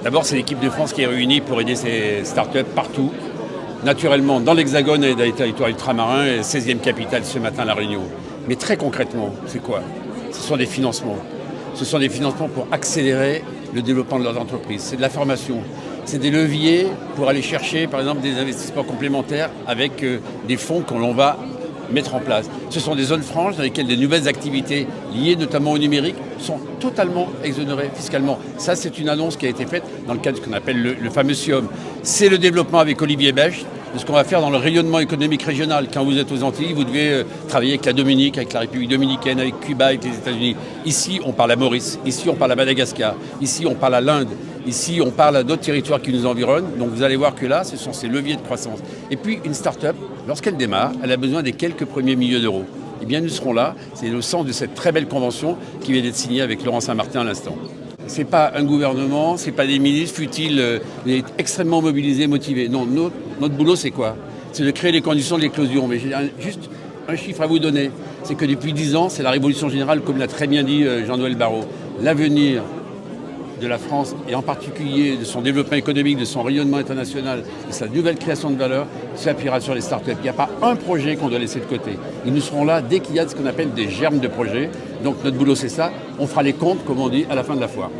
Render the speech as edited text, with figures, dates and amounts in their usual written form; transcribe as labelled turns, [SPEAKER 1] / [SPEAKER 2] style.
[SPEAKER 1] D'abord, c'est l'équipe de France qui est réunie pour aider ces startups partout. Naturellement, dans l'Hexagone et dans les territoires ultramarins, et 16e capitale ce matin à La Réunion. Mais très concrètement, c'est quoi? Ce sont des financements. Ce sont des financements pour accélérer le développement de leurs entreprises. C'est de la formation. C'est des leviers pour aller chercher, par exemple, des investissements complémentaires avec des fonds que l'on va mettre en place. Ce sont des zones franches dans lesquelles des nouvelles activités liées notamment au numérique sont totalement exonérées fiscalement. Ça, c'est une annonce qui a été faite dans le cadre de ce qu'on appelle le fameux SIOM. C'est le développement avec Olivier Becht de ce qu'on va faire dans le rayonnement économique régional. Quand vous êtes aux Antilles, vous devez travailler avec la Dominique, avec la République dominicaine, avec Cuba, avec les États-Unis. Ici, on parle à Maurice. Ici, on parle à Madagascar. Ici, on parle à l'Inde. Ici, on parle à d'autres territoires qui nous environnent. Donc, vous allez voir que là, ce sont ces leviers de croissance. Et puis, une start-up, lorsqu'elle démarre, elle a besoin des quelques premiers milliers d'euros. Eh bien, nous serons là. C'est le sens de cette très belle convention qui vient d'être signée avec Laurent Saint-Martin à l'instant. Ce n'est pas un gouvernement, ce n'est pas des ministres, fut-il extrêmement mobilisés, motivés. Non, notre boulot, c'est quoi? C'est de créer les conditions de l'éclosion. Mais j'ai juste un chiffre à vous donner. C'est que depuis 10 ans, c'est la révolution générale, comme l'a très bien dit Jean-Noël Barrot. L'avenir de la France, et en particulier de son développement économique, de son rayonnement international, de sa nouvelle création de valeur, s'appuiera sur les startups. Il n'y a pas un projet qu'on doit laisser de côté. Ils nous seront là dès qu'il y a ce qu'on appelle des germes de projets. Donc notre boulot, c'est ça. On fera les comptes, comme on dit, à la fin de la foire.